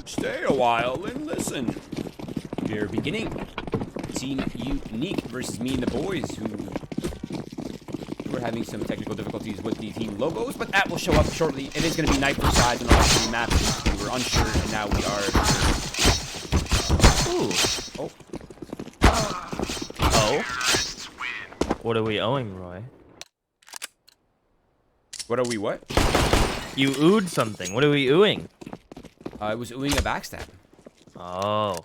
Stay a while and listen. We're beginning. Team Unique versus me and the boys, who we're having some technical difficulties with the team logos, but that will show up shortly. It is going to be night for sides on our three maps. We were unsure, and now we are. Ooh. Oh. What are we owing, Roy? What are we? What? You oohed something. What are we oohing? I was oohing a backstab. Oh.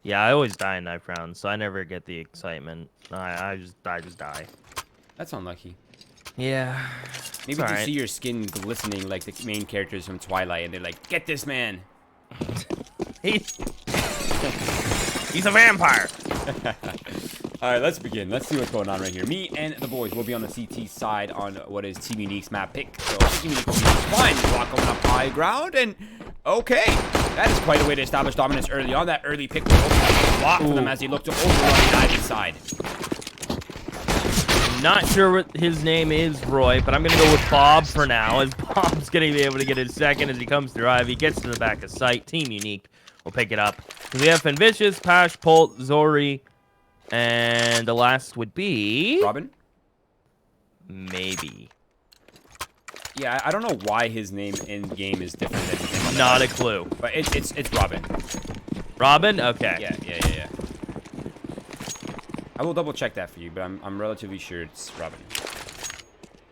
Yeah, I always die in knife rounds, so I never get the excitement. I just die. That's unlucky. Yeah. Maybe to see your skin glistening like the main characters from Twilight, and they're like, "Get this man." He's a vampire. All right, let's begin. Let's see what's going on right here. Me and the boys will be on the CT side on what is Team Unique's map pick. So Team Unique will be fine. Block going up high ground, and okay, that is quite a way to establish dominance early on. That early pick will open up a block for them as they look to overrun the Ivy side. Not sure what his name is, Roy, but I'm going to go with Bob for now, as Bob's going to be able to get his second as he comes through Ivy, gets to the back of sight. Team Unique will pick it up. We have Fenvicious, Pash, Polt, Zori, and the last would be... Robin? Maybe. Yeah, I don't know why his name in game is different than his name. Not a clue. But it's Robin. Robin? Okay. Yeah. I will double check that for you, but I'm relatively sure it's Robin.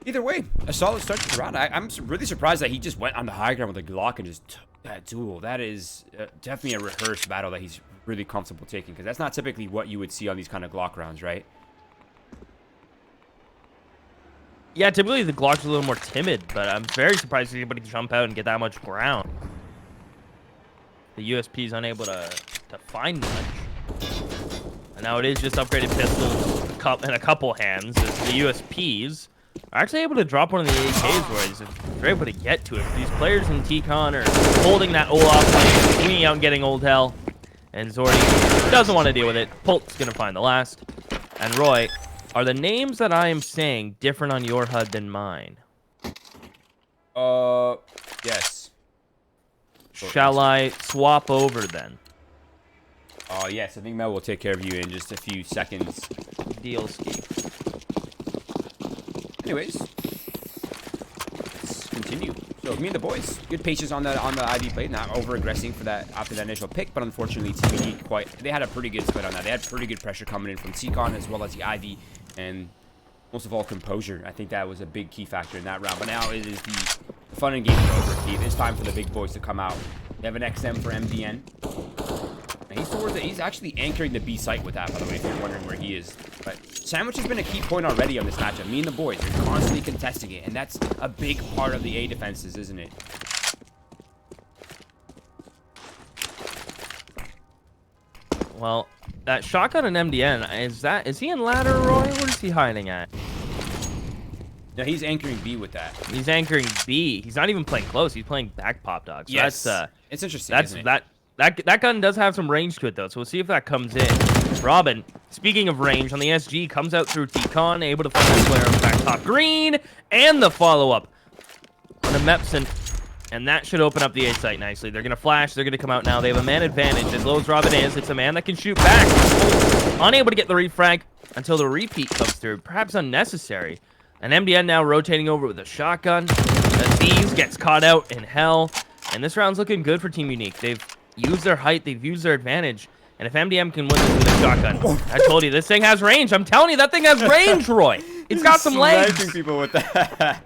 Either way, a solid start to the round. I'm really surprised that he just went on the high ground with a Glock and just took that duel. That is definitely a rehearsed battle that he's really comfortable taking, because that's not typically what you would see on these kind of Glock rounds, right? Yeah, typically the Glock's a little more timid, but I'm very surprised anybody can jump out and get that much ground. The USP is unable to find much. And now it is just upgraded pistols in a couple hands, as the USPs are actually able to drop one of the AKs where they're able to get to it. These players in T-Con are holding that Olaf lane, swinging out and getting old hell. And Zori doesn't want to deal with it. Polt's going to find the last. And Roy, are the names that I am saying different on your HUD than mine? Yes. Shall I swap over then? Yes, I think Mel will take care of you in just a few seconds. Deal ski. Anyways, let's continue. So me and the boys, good patience on the Ivy play, not over aggressing for that after that initial pick, but unfortunately Team Unique they had a pretty good split on that. They had pretty good pressure coming in from T-Con as well as the Ivy, and most of all composure. I think that was a big key factor in that round. But now it is the fun and games over. It's time for the big boys to come out. They have an XM for MDN. And he's actually anchoring the B site with that, by the way, if you're wondering where he is. But Sandwich has been a key point already on this matchup. Me and the boys are constantly contesting it, and that's a big part of the A defenses, isn't it? Well, that shotgun and MDN, is he in ladder, Roy? What is he hiding at? No, he's anchoring B with that. He's anchoring B. He's not even playing close. He's playing back pop dog. So yes. That's, it's interesting, isn't it? That gun does have some range to it, though, so we'll see if that comes in. Robin, speaking of range, on the SG, comes out through T-Con, able to find that player on the back top green, and the follow-up on the Mepson, and that should open up the A site nicely. They're going to flash, they're going to come out now. They have a man advantage. As low as Robin is, it's a man that can shoot back. Unable to get the refrag until the repeat comes through, perhaps unnecessary. And MDN now rotating over with a shotgun. Aziz gets caught out in hell, and this round's looking good for Team Unique. They've used their height, they've used their advantage, and if MDM can win this with a shotgun, I told you, this thing has range. I'm telling you, that thing has range, Roy. It's got some legs. Smacking people with that.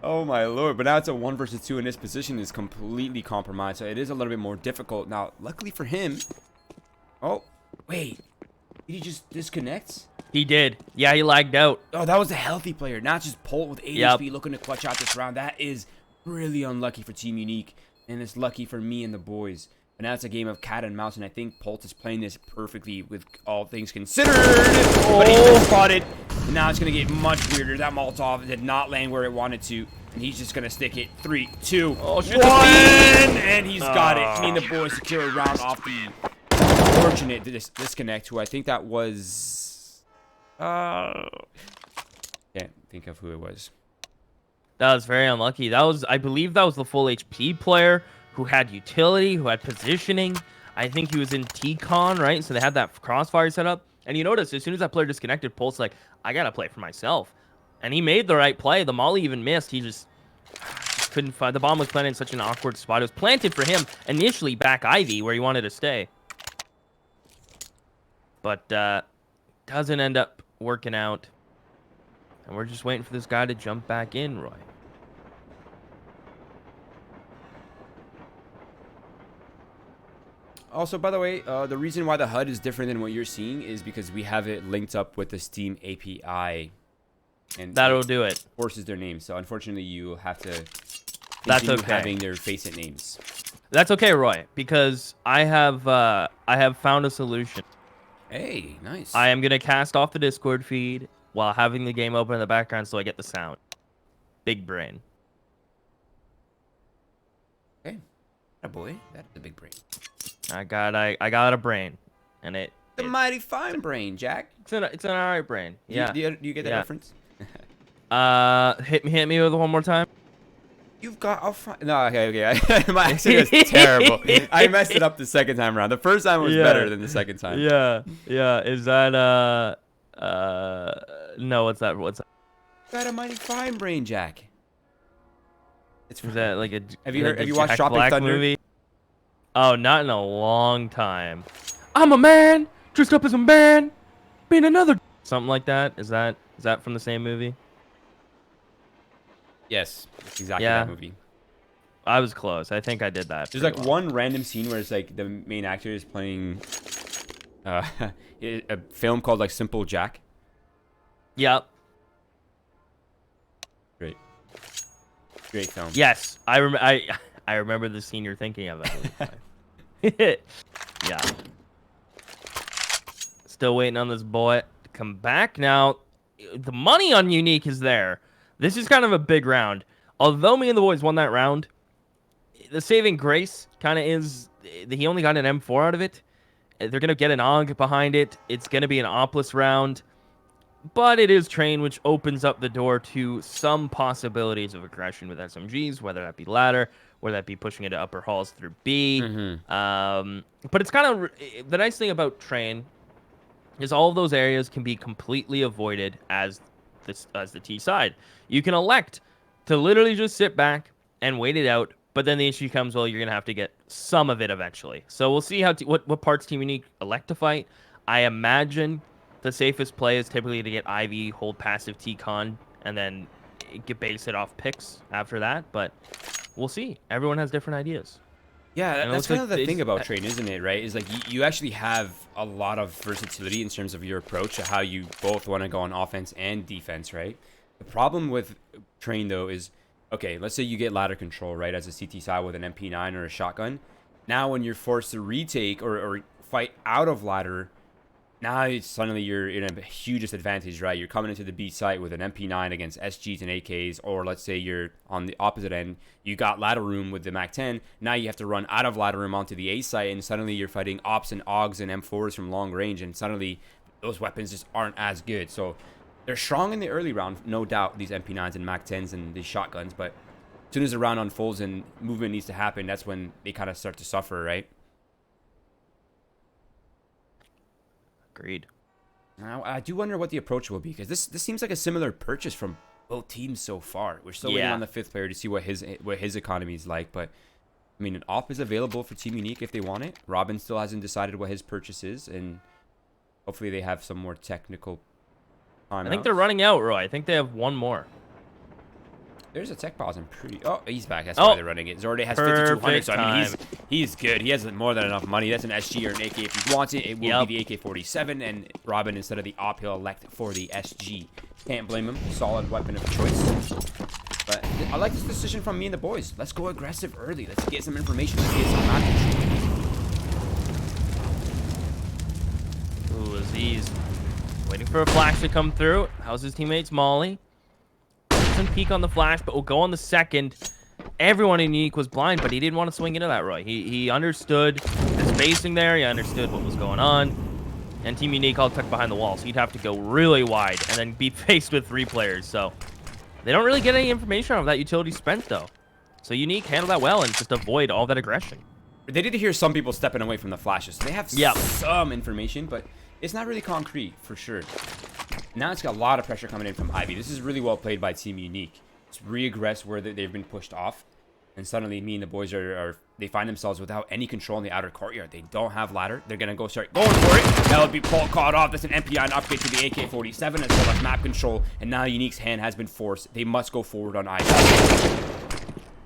Oh my lord, but now it's a 1 versus 2, and his position is completely compromised, so it is a little bit more difficult. Now, luckily for him... Oh, wait. Did he just disconnect? He did. Yeah, he lagged out. Oh, that was a healthy player, not just Polt with 8 HP looking to clutch out this round. That is really unlucky for Team Unique, and it's lucky for me and the boys. But now it's a game of cat and mouse, and I think Polt is playing this perfectly with all things considered. But he just spotted. And now it's going to get much weirder. That Molotov did not land where it wanted to. And he's just going to stick it. 3, 2, 1. And he's got it. Me and the boys secure a round off the unfortunate disconnect, who I think that was... can't think of who it was. That was very unlucky. That was, I believe that was the full HP player who had utility, who had positioning. I think he was in T-Con, right? So they had that crossfire set up. And you notice, as soon as that player disconnected, Pulse like, I got to play for myself. And he made the right play. The molly even missed. He just couldn't find. The bomb was planted in such an awkward spot. It was planted for him initially back Ivy, where he wanted to stay. But doesn't end up working out. And we're just waiting for this guy to jump back in, Roy. Also, by the way, the reason why the HUD is different than what you're seeing is because we have it linked up with the Steam API. And that'll do it. Forces their names. So unfortunately, you have to That's continue okay. having their face-it names. That's okay, Roy, because I have found a solution. Hey, nice. I am gonna cast off the Discord feed while having the game open in the background, so I get the sound. Big brain. Okay, a boy, that's a big brain. I got a brain, and The mighty fine brain, Jack. It's an alright brain. Yeah. Do you get that reference? Hit me with it one more time. You've got. No, okay. My accent is terrible. I messed it up the second time around. The first time was better than the second time. Yeah. Is that no? What's that? Got a mighty fine brain, Jack. Is that like a? Have you watched Jack Tropic Black Thunder? movie? Oh, not in a long time. I'm a man dressed up as a man, being another. Something like that. Is that from the same movie? Yes, it's exactly that movie. I was close. I think I did that. There's like one random scene where it's like the main actor is playing a film called like Simple Jack. Yep. Great film. Yes, I remember the scene you're thinking of. Yeah. Still waiting on this boy to come back. Now, the money on Unique is there. This is kind of a big round. Although me and the boys won that round, the saving grace kind of is he only got an M4 out of it. They're going to get an AUG behind it. It's going to be an Oplus round. But it is Train, which opens up the door to some possibilities of aggression with SMGs, whether that be ladder, whether that be pushing into upper halls through B. But it's kind of the nice thing about Train is all of those areas can be completely avoided as the T side. You can elect to literally just sit back and wait it out, but then the issue comes, well, you're going to have to get some of it eventually. So we'll see what parts Team Unique elect to fight. I imagine the safest play is typically to get Ivy, hold passive T-Con, and then base it off picks after that, but we'll see. Everyone has different ideas. Yeah, that's kind of the thing about Train, isn't it, right? Is like you actually have a lot of versatility in terms of your approach to how you both want to go on offense and defense, right? The problem with Train, though, is, okay, let's say you get ladder control, right, as a CT side with an MP9 or a shotgun. Now when you're forced to retake or fight out of ladder, now suddenly you're in a huge disadvantage, right? You're coming into the B site with an MP9 against SGs and AKs, or let's say you're on the opposite end. You got ladder room with the MAC-10. Now you have to run out of ladder room onto the A site, and suddenly you're fighting ops and AUGs and M4s from long range, and suddenly those weapons just aren't as good. So they're strong in the early round, no doubt, these MP9s and MAC-10s and these shotguns, but as soon as the round unfolds and movement needs to happen, that's when they kind of start to suffer, right? Agreed. Now, I do wonder what the approach will be, because this seems like a similar purchase from both teams so far. We're still waiting on the fifth player to see what his economy is like, but I mean, an op is available for Team Unique if they want it. Robin still hasn't decided what his purchase is, and hopefully they have some more technical timeouts. I think they're running out, Roy. I think they have one more. There's a tech pause. I'm pretty. Oh, he's back. That's why they're running it. Zorde has 5,200, so I mean, he's good. He has more than enough money. That's an SG or an AK. If he wants it, it will be the AK-47, and Robin, instead of the op, he'll elect for the SG. Can't blame him. Solid weapon of choice. But I like this decision from me and the boys. Let's go aggressive early. Let's get some information. Let's get some matches. Ooh, Aziz waiting for a flash to come through. How's his teammates Molly? Doesn't peek on the flash, but will go on the second. Everyone in Unique was blind, but he didn't want to swing into that, Roy. He understood the spacing there. He understood what was going on. And Team Unique all tucked behind the wall, so he'd have to go really wide and then be faced with 3 players. So they don't really get any information on that utility spent, though. So Unique handle that well and just avoid all that aggression. They did hear some people stepping away from the flashes. So they have some information, but it's not really concrete for sure. Now it's got a lot of pressure coming in from Ivy. This is really well played by Team Unique. It's re-aggress where they've been pushed off. And suddenly me and the boys they find themselves without any control in the outer courtyard. They don't have ladder. They're going to start going for it. That would be Paul caught off. That's an MPI and upgrade to the AK-47 as well as map control. And now Unique's hand has been forced. They must go forward on Ivy.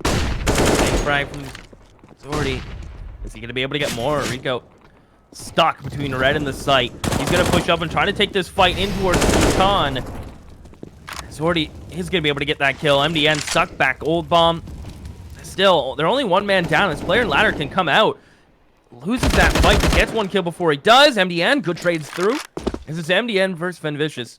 Big frag from Zordy. Is he going to be able to get more? Rico stuck between red and the site. He's going to push up and try to take this fight in towards Khan. Zordy is going to be able to get that kill. MDN sucked back Old Bomb. Still, they're only one man down. His player and ladder can come out. Loses that fight, gets one kill before he does. MDN, good trades through. This is MDN versus Venvicious.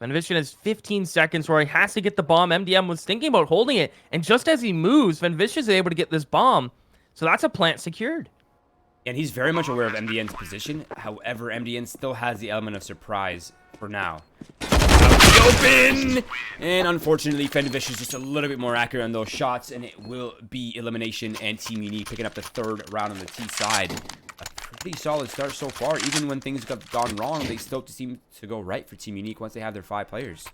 Venvicious has 15 seconds where he has to get the bomb. MDN was thinking about holding it, and just as he moves, Venvicious is able to get this bomb. So that's a plant secured. And he's very much aware of MDN's position. However, MDN still has the element of surprise for now. Open! And unfortunately, Venvicious is just a little bit more accurate on those shots, and it will be elimination and Team Unique picking up the third round on the T side. A pretty solid start so far. Even when things have gone wrong, they still seem to go right for Team Unique once they have their 5 players.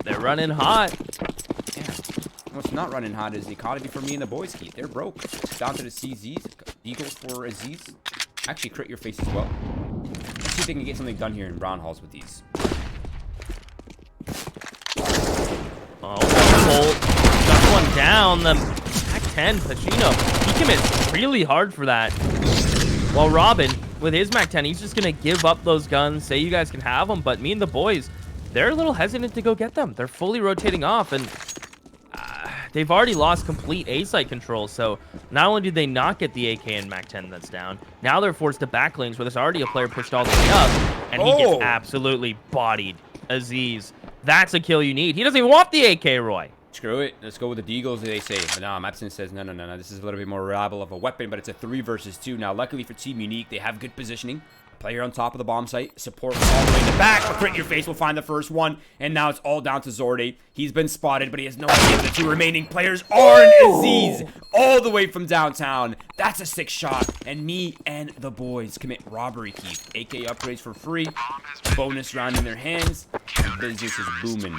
They're running hot. Yeah. What's not running hot is the economy for me and the boys keep. They're broke. It's down to the CZs. Eagles for Aziz. Actually, crit your face as well. Let's see if they can get something done here in Brown Halls with these. Oh, got one down. The Mac-10, Pacino, he commits really hard for that. While Robin, with his Mac-10, he's just going to give up those guns, say you guys can have them, but me and the boys, they're a little hesitant to go get them. They're fully rotating off, and they've already lost complete A-site control, so not only did they not get the AK and Mac-10 that's down, now they're forced to back lanes where there's already a player pushed all the way up, and he gets absolutely bodied. Aziz, that's a kill you need. He doesn't even want the AK, Roy. Screw it. Let's go with the Deagles, they say. But now Mapson says, no. This is a little bit more reliable of a weapon, but it's a 3 versus 2. Now, luckily for Team Unique, they have good positioning. Player on top of the bomb site. Support all the way in the back. A crit your face will find the first one. And now it's all down to Zordy. He's been spotted, but he has no idea the 2 remaining players are Aziz. All the way from downtown. That's a 6 shot. And me and the boys commit robbery keep. AK upgrades for free. Bonus round in their hands. And business is booming.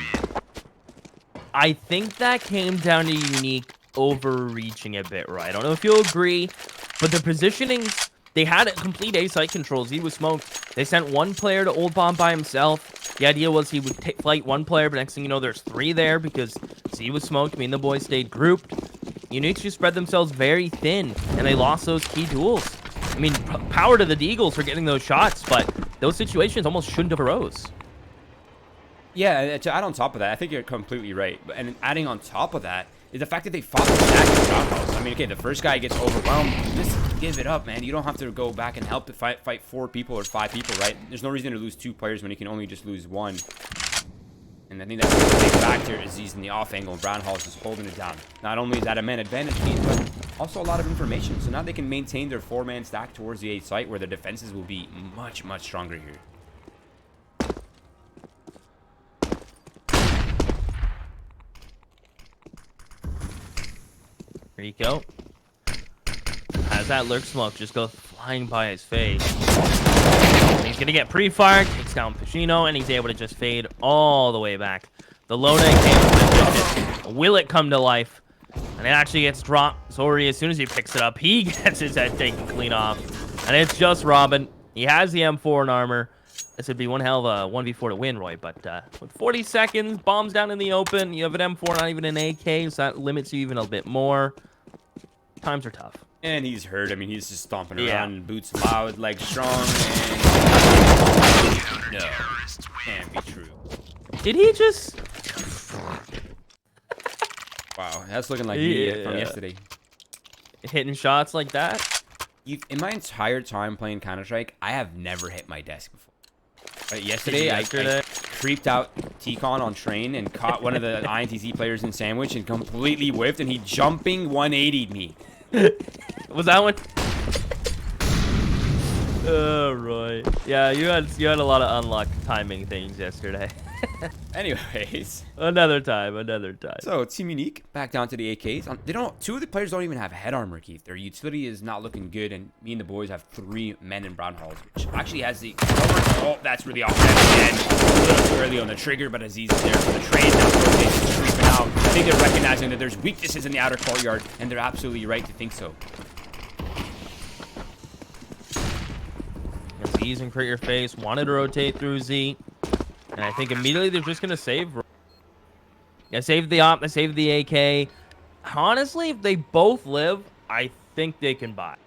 I think that came down to Unique overreaching a bit, right? I don't know if you'll agree, but the positionings, they had a complete A-site controls. He was smoked. They sent one player to Old Bomb by himself. The idea was he would flight one player, but next thing you know, there's 3 there because Z was smoked. Me and the boys stayed grouped. Uniques just spread themselves very thin, and they lost those key duels. I mean, power to the Deagles for getting those shots, but those situations almost shouldn't have arose. Yeah, to add on top of that, I think you're completely right. And adding on top of that is the fact that they fought the stack in roundhouse. I mean, okay, the first guy gets overwhelmed. Just give it up, man. You don't have to go back and help to fight 4 people or 5 people, right? There's no reason to lose 2 players when you can only just lose 1. And I think that's a big factor. Aziz in the off angle, and Brown Hall's just holding it down. Not only is that a man advantage piece, but also a lot of information. So now they can maintain their 4-man stack towards the 8 site where their defenses will be much, much stronger here. Rico has that lurk smoke just go flying by his face. And he's gonna get pre-fired, takes down Pacino, and he's able to just fade all the way back. The low net came from will it come to life? And it actually gets dropped. Zori, as soon as he picks it up, he gets his head taken clean off. And it's just Robin. He has the M4 and armor. This would be one hell of a 1v4 to win, Roy. But with 40 seconds, bombs down in the open, you have an M4, not even an AK, so that limits you even a bit more. Times are tough. And he's hurt. I mean, he's just stomping around. Boots loud, legs strong. And... no, can't be true. Did he just... wow, that's looking like me from yesterday. Hitting shots like that? In my entire time playing Counter-Strike, I have never hit my desk before. Yesterday, I creeped out T-Con on train and caught one of the INTZ players in sandwich and completely whiffed, and he jumping 180'd me. Was that one? Oh, Roy. Yeah, you had a lot of unluck timing things yesterday. Anyways. Another time, another time. So Team Unique back down to the AKs. They don't. Two of the players don't even have head armor, Keith. Their utility is not looking good, and me and the boys have 3 men in brown halls, which actually has the. Oh, that's really off again. A little too early on the trigger, but Aziz is there for the trade. Now rotation's creeping out. I think they're recognizing that there's weaknesses in the outer courtyard, and they're absolutely right to think so. Aziz and Create Your Face wanted to rotate through Z, and I think immediately they're just gonna save. Yeah, save the op, they save the AK. Honestly, if they both live, I think they can buy.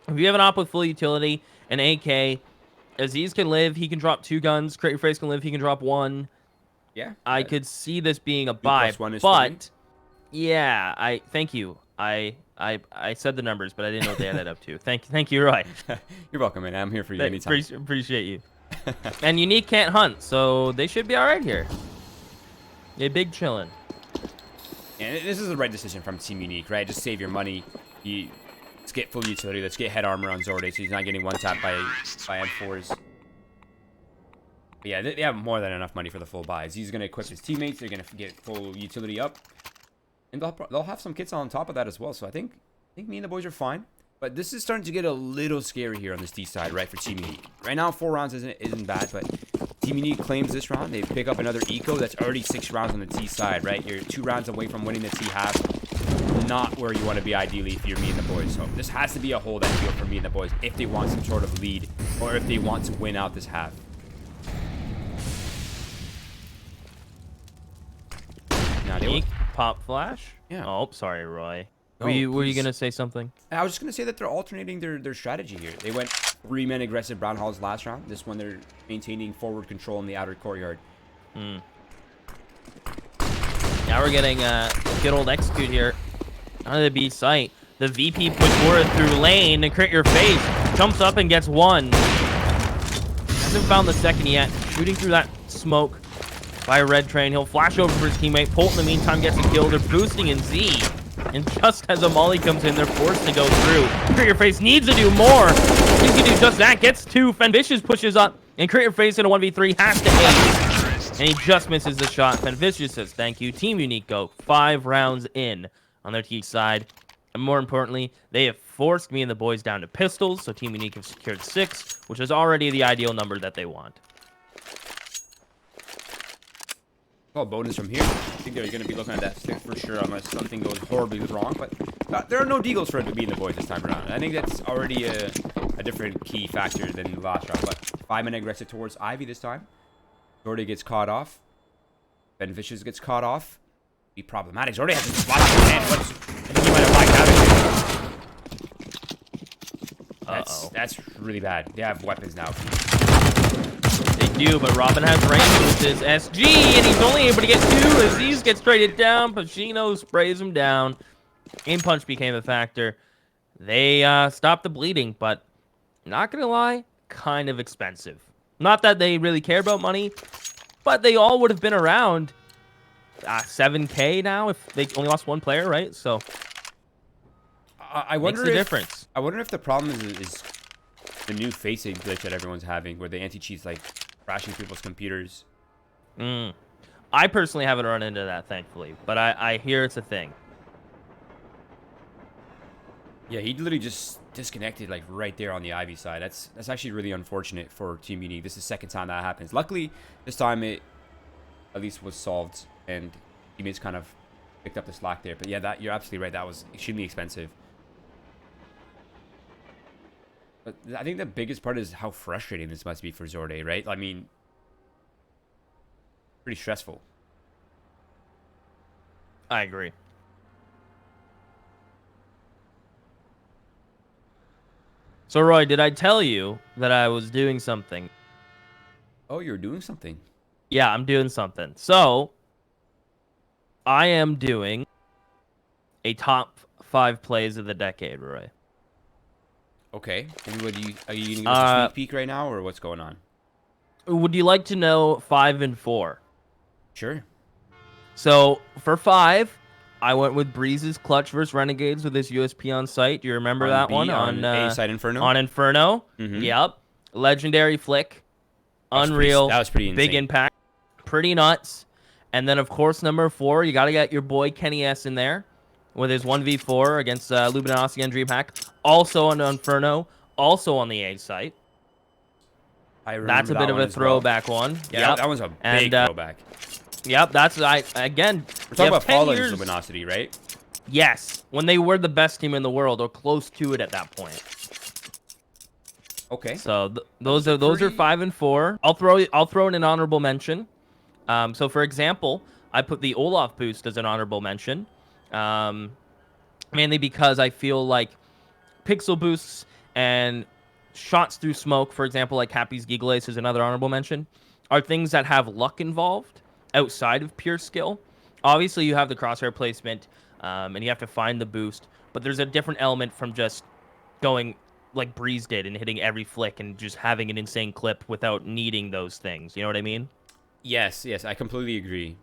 If you have an op with full utility, an AK, Aziz can live, he can drop 2 guns. Create Your Face can live, he can drop 1. Yeah. I could see this being a buy, but 3. yeah, thank you. I said the numbers, but I didn't know what they added up to. Thank you, Roy. You're welcome, man. I'm here for you anytime. Appreciate you. And Unique can't hunt, so they should be all right here. They big chillin'. And this is the right decision from Team Unique, right? Just save your money. Let's get full utility. Let's get head armor on Zorde, so he's not getting one-tapped by M4s. But yeah, they have more than enough money for the full buys. He's going to equip his teammates. They're going to get full utility up. And they'll have some kits on top of that as well. So I think me and the boys are fine. But this is starting to get a little scary here on this D side, right, for Team Unique. Right now, 4 rounds isn't bad, but Team Unique claims this round. They pick up another eco. That's already 6 rounds on the T side, right? You're 2 rounds away from winning the T half. Not where you want to be ideally if you're me and the boys. So this has to be a hold that deal for me and the boys if they want some sort of lead or if they want to win out this half. Now Unique pop flash. Yeah. Oh, sorry, Roy. No, were you gonna say something? I was just gonna say that they're alternating their strategy here. They went 3 men aggressive brown halls last round. This one they're maintaining forward control in the outer courtyard. Now we're getting good old execute here out of the B site. The VP push forward through lane and Create Your Face jumps up and gets 1. Hasn't found the second yet. Shooting through that smoke by Red Train. He'll flash over for his teammate. Polt in the meantime gets a kill. They're boosting in Z. And just as a molly comes in, they're forced to go through. Create Your Face needs to do more. He can do just that. Gets 2. Fenvicious pushes up. And Create Your Face in a 1v3 has to ace. And he just misses the shot. Fenvicious says thank you. Team Unique go 5 rounds in on their T side. And more importantly, they have forced me and the boys down to pistols. So Team Unique have secured 6, which is already the ideal number that they want. Well, bonus from here. I think they're going to be looking at that stick for sure unless something goes horribly wrong. But there are no deagles for it to be in the boys this time around. I think that's already a different key factor than the last round. But 5-man aggressive towards Ivy this time. Zorde gets caught off. Fenvicious gets caught off. Be problematic. Zorde has a spot in his hand. I think he might have blacked out. That's really bad. They have weapons now. They do, but Robin has range with his SG, and he's only able to get 2. Aziz gets traded down. Pacino sprays him down. Aim punch became a factor. They stopped the bleeding, but not gonna lie, kind of expensive. Not that they really care about money, but they all would have been around 7K now if they only lost 1 player, right? So I wonder makes the difference. I wonder if the problem is the new facing glitch that everyone's having, where the anti-cheat's like crashing people's computers. I personally haven't run into that, thankfully, but I hear it's a thing. Yeah, he literally just disconnected like right there on the Ivy side. That's actually really unfortunate for Team Unique. This is the second time that happens. Luckily, this time it at least was solved and teammates kind of picked up the slack there. But yeah, you're absolutely right. That was extremely expensive. But I think the biggest part is how frustrating this must be for Zorde, right? I mean, pretty stressful. I agree. So, Roy, did I tell you that I was doing something? Oh, you're doing something. Yeah, I'm doing something. So, I am doing a top 5 plays of the decade, Roy. Okay. And what are you going to give us a sneak peek right now, or what's going on? Would you like to know 5 and 4? Sure. So, for 5, I went with Breeze's clutch versus Renegades with his USP on site. Do you remember that B, one? On A side Inferno? On Inferno. Mm-hmm. Yep. Legendary flick. Unreal. That was pretty insane. Big impact. pretty nuts. And then, of course, number 4, you got to get your boy Kenny S in there with his 1v4 against Lubinaski and DreamHack. Also on Inferno, also on the A site. That's a bit of a throwback one. Yeah, that was a big throwback. Yep, again. We're talking about Fallen's luminosity, right? Yes, when they were the best team in the world, or close to it at that point. Okay. So those are 5 and 4. I'll throw in an honorable mention. So for example, I put the Olaf boost as an honorable mention, mainly because I feel like pixel boosts and shots through smoke, for example, like Happy's Giggle Ace is another honorable mention, are things that have luck involved outside of pure skill. Obviously, you have the crosshair placement, and you have to find the boost, but there's a different element from just going like Breeze did and hitting every flick and just having an insane clip without needing those things. You know what I mean? Yes, I completely agree.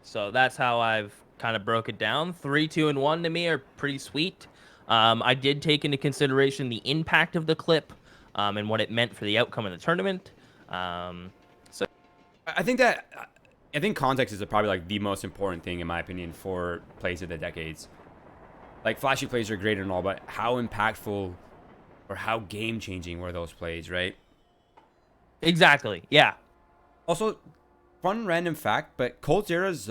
So that's how I've kind of broke it down. 3, 2, and 1 to me are pretty sweet. I did take into consideration the impact of the clip and what it meant for the outcome of the tournament. So I think context is probably like the most important thing in my opinion for plays of the decades. Like flashy plays are great and all, but how impactful or how game changing were those plays, right? Exactly. Yeah. Also, fun random fact, but Colt's era's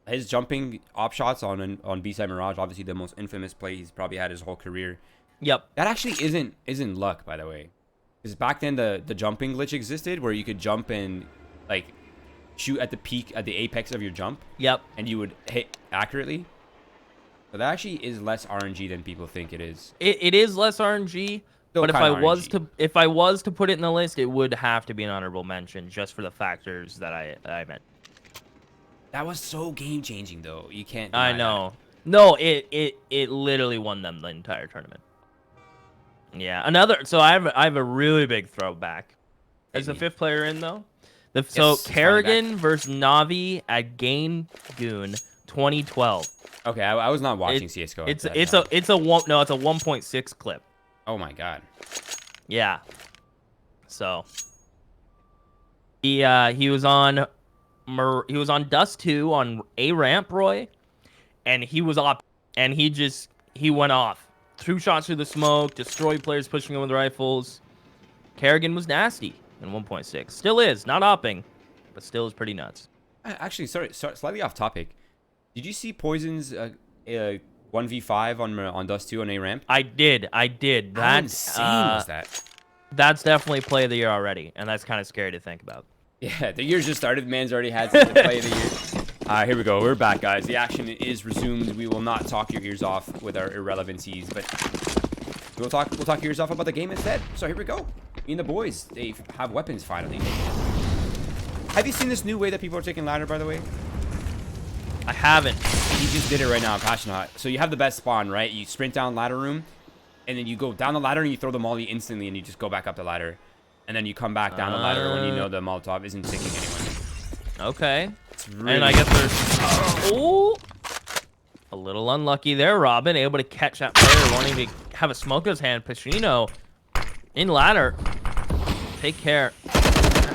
his jumping op shots on B-side Mirage, obviously the most infamous play he's probably had his whole career. Yep. That actually isn't luck, by the way. Because back then the jumping glitch existed where you could jump and like shoot at the apex of your jump. Yep. And you would hit accurately. But that actually is less RNG than people think it is. It is less RNG. Still but RNG. if I was to put it in the list, it would have to be an honorable mention just for the factors that I meant. That was so game changing though. You can't. I know. That. No, it literally won them the entire tournament. Yeah, so I have a really big throwback. Is the 5th player in though? So Kerrigan versus Navi at Gain Goon 2012. Okay, I was not watching CS:GO. It's a 1.6 clip. Oh my god. Yeah. So he was on Dust 2 on A ramp, Roy, and he was up and he went off. 2 shots through the smoke, destroyed players pushing him with rifles. Kerrigan was nasty in 1.6. Still is, not opping, but still is pretty nuts. Actually, sorry, slightly off topic. Did you see Poison's 1v5 on Dust 2 on A ramp? I did. How insane was that? That's definitely play of the year already, and that's kind of scary to think about. Yeah, the year just started. Man's already had the play of the year. Here we go. We're back, guys. The action is resumed. We will not talk your ears off with our irrelevancies, but we'll talk your ears off about the game instead. So here we go. Me and the boys, they have weapons finally. Have you seen this new way that people are taking ladder, by the way? I haven't. He just did it right now, Passionate. So you have the best spawn, right? You sprint down ladder room, and then you go down the ladder and you throw the molly instantly, and you just go back up the ladder. And then you come back down the ladder when you know the Molotov isn't ticking anyone. Okay. Really and I guess there's... Oh! A little unlucky there, Robin. Able to catch that player wanting to have a smoke in his hand. Pacino in ladder. Take care.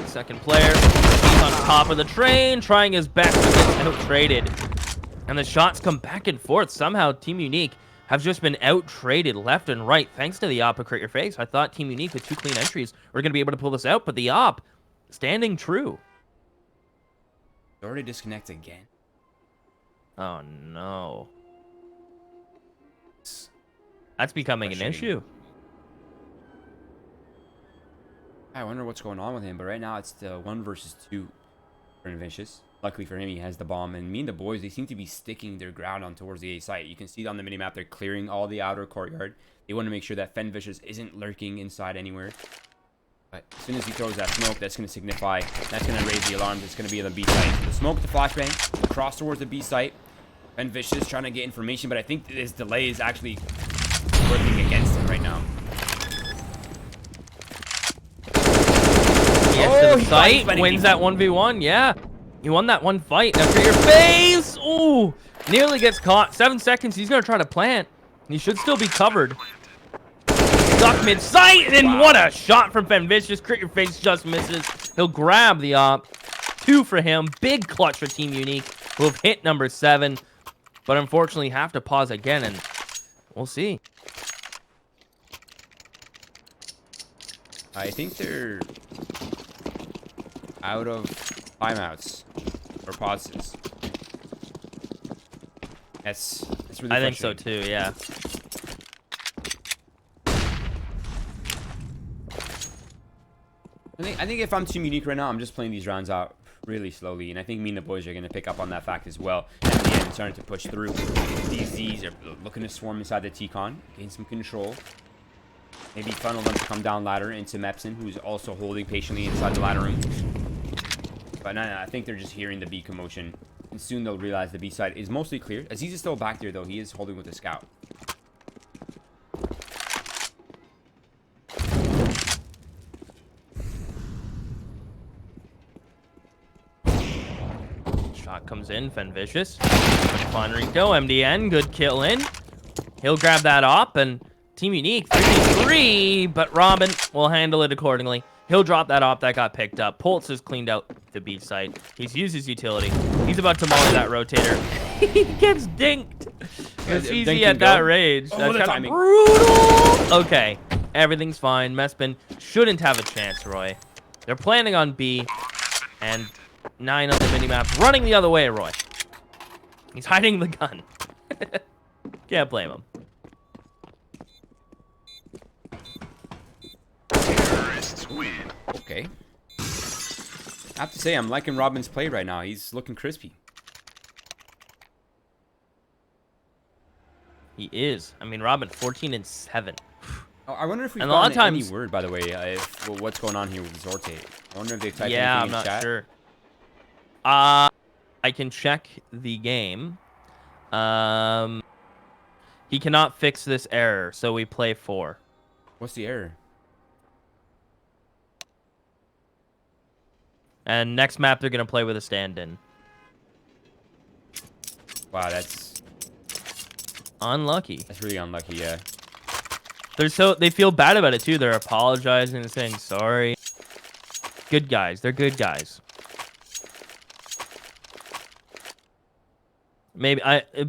Second player. He's on top of the train, trying his best to get out-traded. And the shots come back and forth. Somehow, Team Unique have just been out-traded left and right, thanks to the op Create Your Face. I thought Team Unique with 2 clean entries were going to be able to pull this out, but the op standing true. Already disconnect again. Oh, no. That's becoming an issue. I wonder what's going on with him, but right now it's the 1 versus 2 for Vicious. Luckily for him, he has the bomb, and me and the boys, they seem to be sticking their ground on towards the A site. You can see on the minimap, they're clearing all the outer courtyard. They want to make sure that Vicious isn't lurking inside anywhere. But as soon as he throws that smoke, that's going to signify, that's going to raise the alarms. It's going to be on the B site. The smoke, the flashbang, across towards the B site. Vicious trying to get information, but I think this delay is actually working against him right now. Gets to the site, wins that 1v1, yeah. He won that one fight. Now for your face! Ooh! Nearly gets caught. 7 seconds, he's going to try to plant. He should still be covered. Stuck mid-sight, and then what a shot from Vicious. Crit Your Face just misses. He'll grab the op. 2 for him. Big clutch for Team Unique, who have hit number 7, but unfortunately have to pause again, and we'll see. I think they're out of timeouts or pauses. That's really I think so frustrating. too, yeah. I think if I'm Team Unique right now, I'm just playing these rounds out really slowly, and I think MeAndTheBoys are going to pick up on that fact as well. At the end, starting to push through. These Zs are looking to swarm inside the T-Con, gain some control. Maybe funnel them to come down ladder into Mepson, who's also holding patiently inside the ladder room. But no, I think they're just hearing the B commotion, and soon they'll realize the B side is mostly clear. Aziz is still back there, though. He is holding with the scout. Shot comes in, Fenvicious. Fun Rico, MDN, good kill in. He'll grab that op, and Team Unique, 3v3, but Robin will handle it accordingly. He'll drop that op that got picked up. Pulse has cleaned out the B site. He's used his utility. He's about to molly that rotator. He gets dinked. It's easy at that range. Oh, That's kind of brutal. Okay, everything's fine. Mespin shouldn't have a chance, Roy. They're planning on B, and 9 on the minimap. Running the other way, Roy. He's hiding the gun. Can't blame him. Okay. I have to say, I'm liking Robin's play right now. He's looking crispy. He is. I mean, Robin, 14 and 7. Oh, I wonder if we've And a lot of gotten any times- word, by the way, what's going on here with Zorte. I wonder if they've typed Yeah, anything I'm in not chat. sure. I can check the game. He cannot fix this error, so we play 4. What's the error? And next map, they're going to play with a stand-in. Wow, that's Unlucky. really unlucky, yeah. They feel bad about it, too. They're apologizing and saying sorry. Good guys. They're good guys. Maybe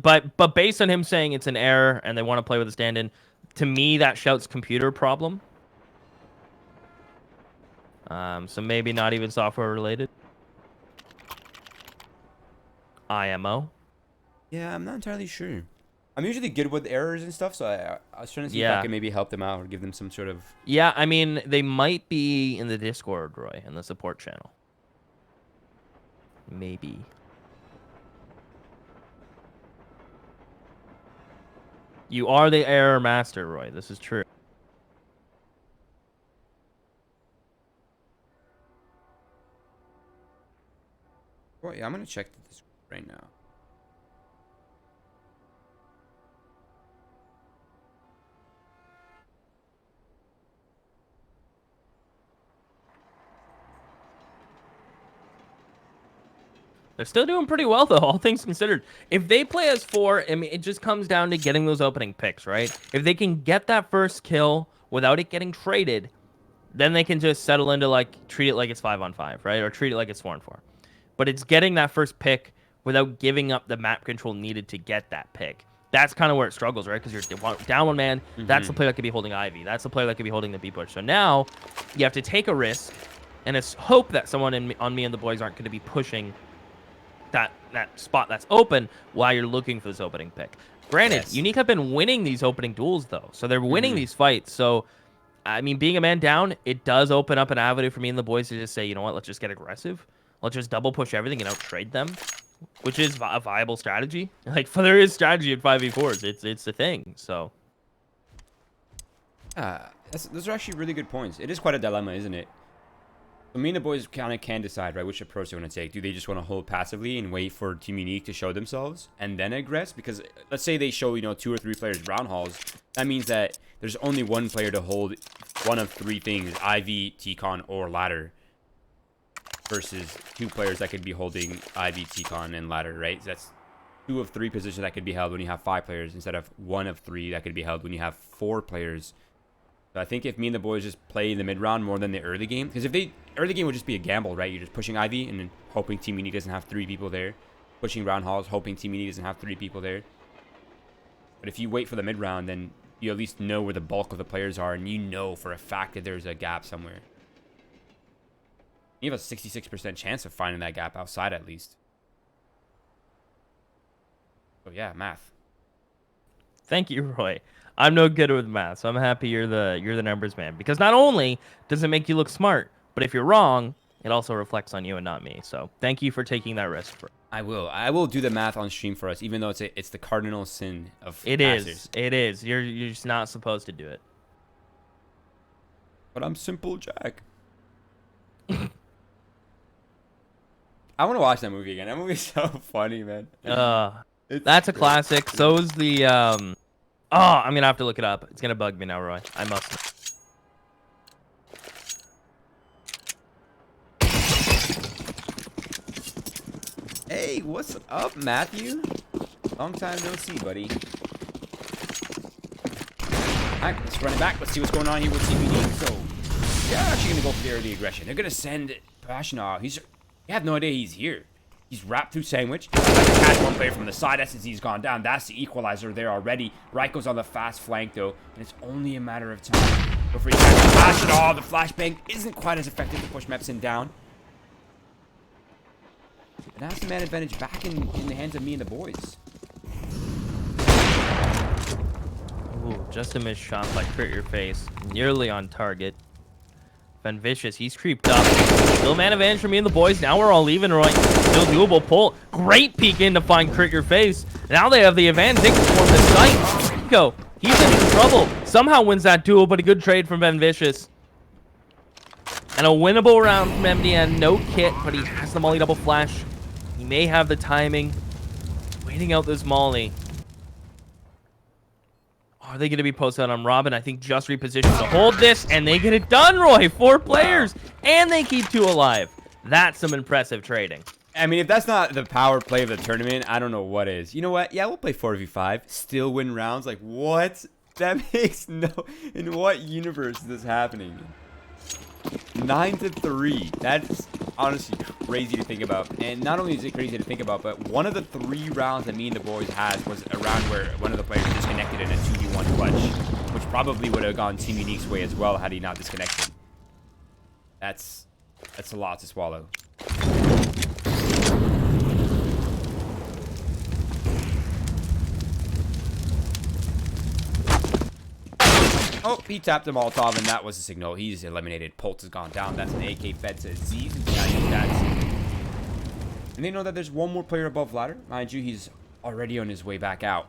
but based on him saying it's an error and they want to play with a stand-in, to me that shouts computer problem. So maybe not even software related. IMO. Yeah, I'm not entirely sure. I'm usually good with errors and stuff, so I was trying to see if Yeah. I can maybe help them out or give them some sort of... Yeah, I mean they might be in the Discord, Roy, in the support channel. Maybe. You are the error master, Roy. This is true. Well, yeah, I'm going to check this right now. They're still doing pretty well, though, all things considered. If they play as 4, I mean, it just comes down to getting those opening picks, right? If they can get that first kill without it getting traded, then they can just settle into, like, treat it like it's 5-on-5, right? Or treat it like it's 4-on-4. But it's getting that first pick without giving up the map control needed to get that pick. That's kind of where it struggles, right? Because you're down one man. That's the player that could be holding Ivy. That's the player that could be holding the B push. So now you have to take a risk and hope that someone on MeAndTheBoys aren't going to be pushing that spot that's open while you're looking for this opening pick. Granted, Yes. Unique have been winning these opening duels, though. So they're winning these fights. So, I mean, being a man down, it does open up an avenue for MeAndTheBoys to just say, you know what, let's just get aggressive. Let's just double push everything and out-trade them, which is a viable strategy. Like, there is strategy in 5v4s. It's a thing, so. Those are actually really good points. It is quite a dilemma, isn't it? So MeAndTheBoys kind of can decide, right, which approach they want to take. Do they just want to hold passively and wait for Team Unique to show themselves and then aggress? Because let's say they show, 2 or 3 players round halls. That means that there's only one player to hold one of 3 things, IV, T-Con, or ladder, versus 2 players that could be holding IV, T-Con, and ladder, right? So that's 2 of 3 positions that could be held when you have 5 players instead of 1 of 3 that could be held when you have 4 players So I think if me and the boys just play the mid round more than the early game, because if they early game would just be a gamble, right? You're just pushing Ivy and then hoping Team Unique doesn't have 3 people there, pushing round halls, hoping Team Unique doesn't have 3 people there. But if you wait for the mid round, then you at least know where the bulk of the players are, and you know for a fact that there's a gap somewhere. You have a 66% chance of finding that gap outside at least. So yeah, math. Thank you, Roy. I'm no good with math, so I'm happy you're the numbers man. Because not only does it make you look smart, but if you're wrong, it also reflects on you and not me. So thank you for taking that risk. I will do the math on stream for us, even though it's the cardinal sin of It passers. It is. You're just not supposed to do it. But I'm simple Jack. I want to watch that movie again. That movie's so funny, man. That's a classic. So is the Oh, I'm gonna have to look it up. It's gonna bug me now, Roy. I must. Hey, what's up, Matthew? Long time no see, buddy. Alright, let's run it back. Let's see what's going on here with TBD. So, they're actually gonna go for the early aggression. They're gonna send Pashinov. You have no idea he's here. He's wrapped through sandwich. Like to catch one player from the side. SSD's gone down. That's the equalizer there already. Raiko's on the fast flank, though, and it's only a matter of time before he catches Pashinov. The flashbang isn't quite as effective to push Mepson down. But now it's the man advantage back in the hands of me and the boys. Ooh, just a missed shot by Crit Your Face. Nearly on target. Vicious, he's creeped up. Still man advantage for me and the boys. Now we're all even, Roy. Still doable pull. Great peek in to find Crit Your Face. Now they have the advantage. They can form the site. Rico, he's in trouble. Somehow wins that duel, but a good trade from Vicious. And a winnable round from MDN. No kit, but he has the Molly double flash. He may have the timing. Waiting out this Molly. Are they going to be posted on Robin? I think just repositioned to hold this, and they get it done, Roy. 4 players, and they keep 2 alive. That's some impressive trading. I mean, if that's not the power play of the tournament, I don't know what is. You know what? Yeah, we'll play 4v5. Still win rounds. Like, what? That makes no... In what universe is this happening? 9-3. That's honestly crazy to think about. And not only is it crazy to think about, but one of the 3 rounds that me and the boys had was a round where one of the players disconnected in a 2v1 clutch, which probably would have gone Team Unique's way as well had he not disconnected. That's a lot to swallow. Oh, he tapped the Molotov, and that was a signal. He's eliminated. Pulse has gone down. That's an AK fed to Z's. And they know that there's one more player above ladder. Mind you, he's already on his way back out.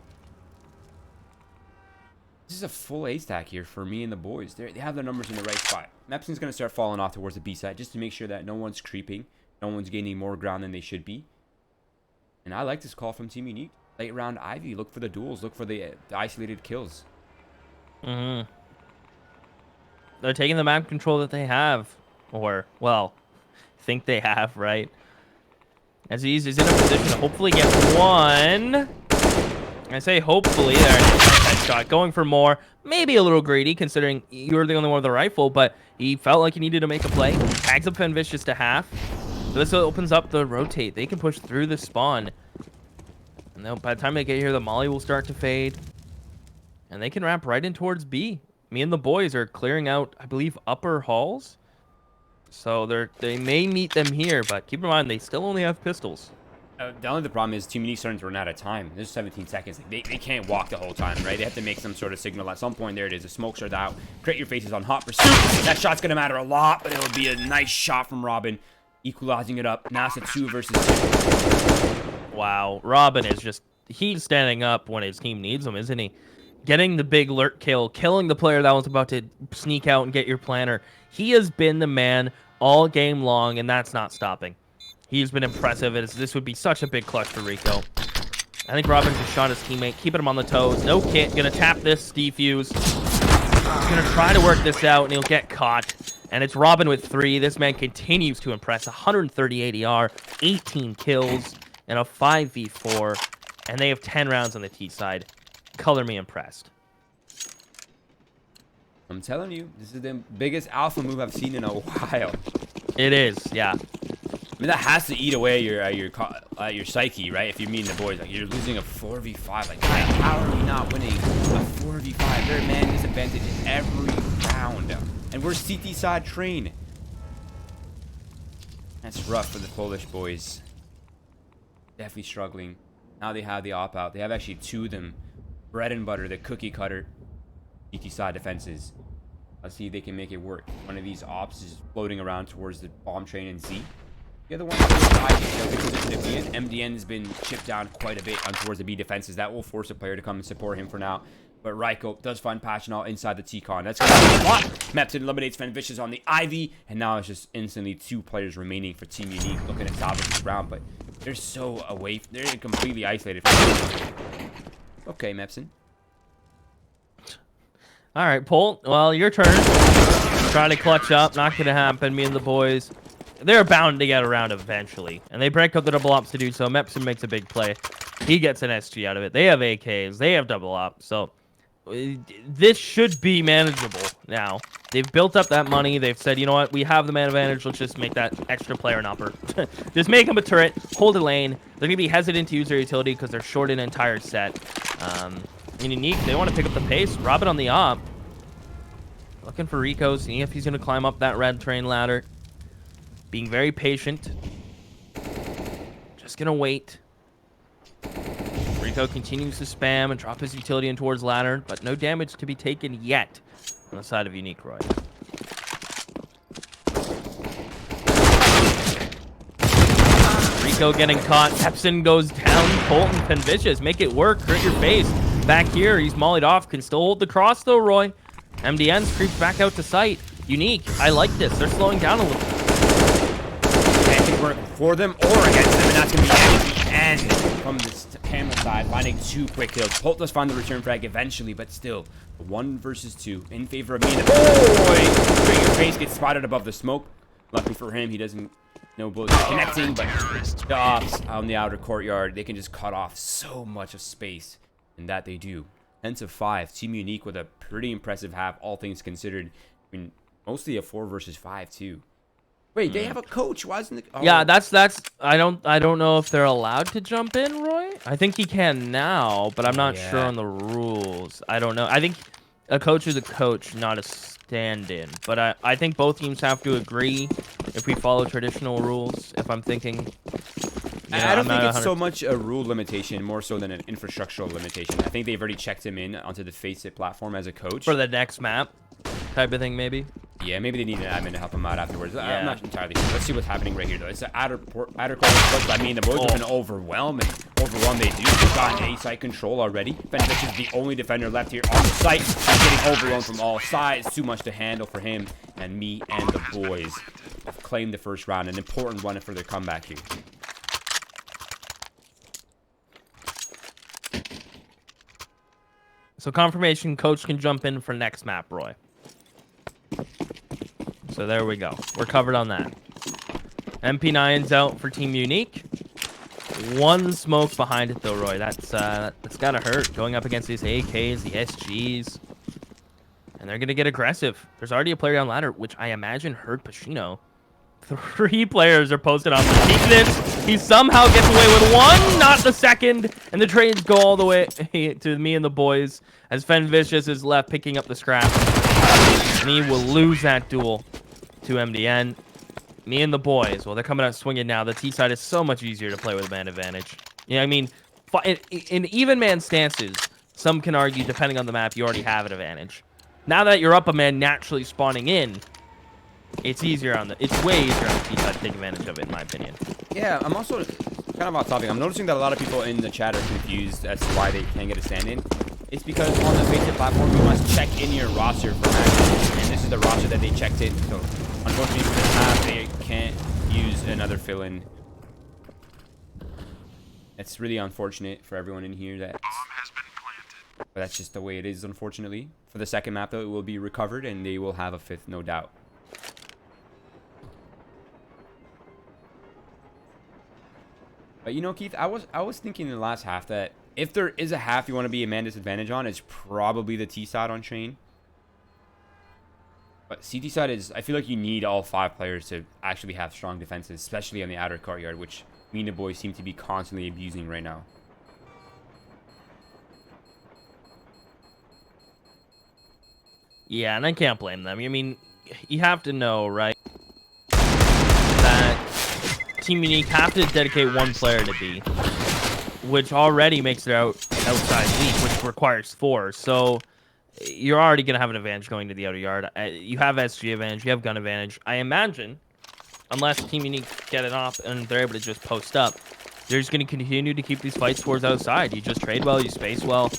This is a full A stack here for me and the boys. They have their numbers in the right spot. Mepson's going to start falling off towards the B side just to make sure that no one's creeping. No one's gaining more ground than they should be. And I like this call from Team Unique. Late round Ivy. Look for the duels. Look for the isolated kills. Mm-hmm. They're taking the map control that they have. Or, well, think they have, right? Aziz is in a position to hopefully get one. I say hopefully. There, headshot. Going for more. Maybe a little greedy, considering you were the only one with the rifle, but he felt like he needed to make a play. Tags up Vicious to half. So this opens up the rotate. They can push through the spawn. And then by the time they get here, the molly will start to fade. And they can wrap right in towards B. Me and the boys are clearing out, I believe, upper halls. So they may meet them here, but keep in mind, they still only have pistols. The only problem is Team Unique starting to run out of time. There's 17 seconds. They can't walk the whole time, right? They have to make some sort of signal. At some point, there it is. The smoke starts out. Crit Your Face is on hot pursuit. That shot's going to matter a lot, but it'll be a nice shot from Robin. Equalizing it up. Now it's a 2 versus 2. Wow. Robin is just... He's standing up when his team needs him, isn't he? Getting the big lurk kill, killing the player that was about to sneak out and get your planner. He has been the man all game long, and that's not stopping. He's been impressive. This would be such a big clutch for Rico. I think Robin just shot his teammate, keeping him on the toes. No kit, gonna tap this defuse. He's gonna try to work this out, and he'll get caught. And it's Robin with 3. This man continues to impress. 130 ADR, 18 kills, and a 5v4. And they have 10 rounds on the T side. Color me impressed. I'm telling you, this is the biggest alpha move I've seen in a while. It is, yeah. I mean, that has to eat away your psyche, right? If you mean the boys, like you're losing a 4v5, like how are we not winning a 4v5? They're man disadvantage every round, and we're CT side train. That's rough for the Polish boys. Definitely struggling. Now they have the op out. They have actually 2 of them. Bread and butter, the cookie cutter CT side defenses. Let's see if they can make it work. One of these ops is floating around towards the bomb train and Z. The other one is position to be in. MDN has been chipped down quite a bit on towards the B defenses. That will force a player to come and support him for now. But Ryko does find Passional inside the T-Con. That's going to be a lot. Mepton eliminates Vicious on the Ivy. And now it's just instantly 2 players remaining for Team Unique looking to salvage this round. But they're so away. They're completely isolated from Okay, Mepson. All right, Polt. Well, your turn. Trying to clutch up. Not going to happen. Me and the boys. They're bound to get around eventually. And they break up the double ops to do so. Mepson makes a big play. He gets an SG out of it. They have AKs. They have double ops. So this should be manageable now. They've built up that money. They've said, you know what? We have the man advantage. Let's just make that extra player an upper. Just make him a turret. Hold a lane. They're going to be hesitant to use their utility because they're short an entire set. In Unique, they want to pick up the pace. Robin on the op. Looking for Rico. Seeing if he's going to climb up that red train ladder. Being very patient. Just going to wait. Rico continues to spam and drop his utility in towards ladder, but no damage to be taken yet on the side of Unique Roy. Rico getting caught. Epson goes down. Colton and Vicious make it work. Hurt your face. Back here, he's mollied off. Can still hold the cross though, Roy. MDN creeps back out to sight. Unique. I like this. They're slowing down a little. It can work for them or against them, and that's going to be the end from this camera side, finding 2 quick kills. Polt does find the return frag eventually, but still, 1 versus 2 in favor of me. And boy, your face gets spotted above the smoke. Luckily for him, he doesn't know bullets are connecting, but the ops on the outer courtyard, they can just cut off so much of space, and that they do. 10-5, Team Unique with a pretty impressive half, all things considered. I mean, mostly a 4 versus 5 too. Wait, they have a coach. Why isn't it? Oh. Yeah, that's. I don't know if they're allowed to jump in, Roy. I think he can now, but I'm not sure on the rules. I don't know. I think a coach is a coach, not a stand-in. But I think both teams have to agree if we follow traditional rules. If I'm thinking. I don't think it's so much a rule limitation, more so than an infrastructural limitation. I think they've already checked him in onto the Faceit platform as a coach for the next map, type of thing, maybe. Yeah, maybe they need an admin to help him out afterwards. Yeah. I'm not entirely sure. Let's see what's happening right here, though. It's an outer corner push by me, and the boys have been overwhelmed. Overwhelmed they do. They've gotten A-site control already. Vicious is the only defender left here on the site. He's getting overwhelmed from all sides. Too much to handle for him. And me and the boys have claimed the first round. An important one for their comeback here. So confirmation, coach can jump in for next map, Roy. So there we go. We're covered on that. MP9's out for Team Unique. 1 smoke behind it though, Roy. That's gotta hurt. Going up against these AKs, the SGs. And they're gonna get aggressive. There's already a player down ladder, which I imagine hurt Pacino. 3 players are posted on the defense. He somehow gets away with 1, not the second. And the trades go all the way to me and the boys as Vicious is left picking up the scrap. And he will lose that duel to MDN. Me and the boys, well, they're coming out swinging now. The T side is so much easier to play with man advantage. Yeah, I mean, in even man stances, some can argue, depending on the map, you already have an advantage. Now that you're up a man naturally spawning in, it's easier on the. It's way easier on the T side to take advantage of it, in my opinion. Yeah, I'm also kind of off topic. I'm noticing that a lot of people in the chat are confused as to why they can't get a stand-in. It's because on the Faceit platform, you must check in your roster for matches, and this is the roster that they checked in. So, unfortunately for this half, they can't use another fill-in. It's really unfortunate for everyone in here that. But that's just the way it is, unfortunately. For the second map, though, it will be recovered, and they will have a 5th, no doubt. But you know, Keith, I was thinking in the last half that if there is a half you want to be a man disadvantage on, it's probably the T side on train. But CT side is, I feel like you need all 5 players to actually have strong defenses, especially on the outer courtyard, which MeAndTheBoys seem to be constantly abusing right now. Yeah, and I can't blame them. I mean, you have to know, right, that Team Unique have to dedicate 1 player to B, which already makes their outside lead, which requires 4. So you're already going to have an advantage going to the outer yard. You have SG advantage. You have gun advantage. I imagine, unless Team Unique get it off and they're able to just post up, they're just going to continue to keep these fights towards outside. You just trade well, you space well.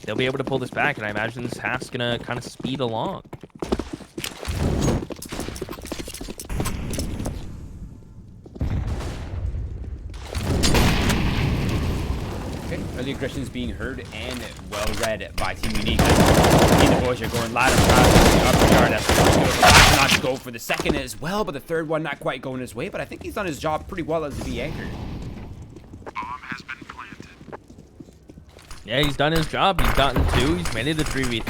They'll be able to pull this back, and I imagine this half's going to kind of speed along. Okay, early aggressions being heard and well read by Team Unique. MeAndTheBoys are going ladder up the yard. That's not to go for the second as well, but the third one not quite going his way. But I think he's done his job pretty well as the B anchor. Yeah, he's done his job. He's gotten 2. He's made it a 3v3.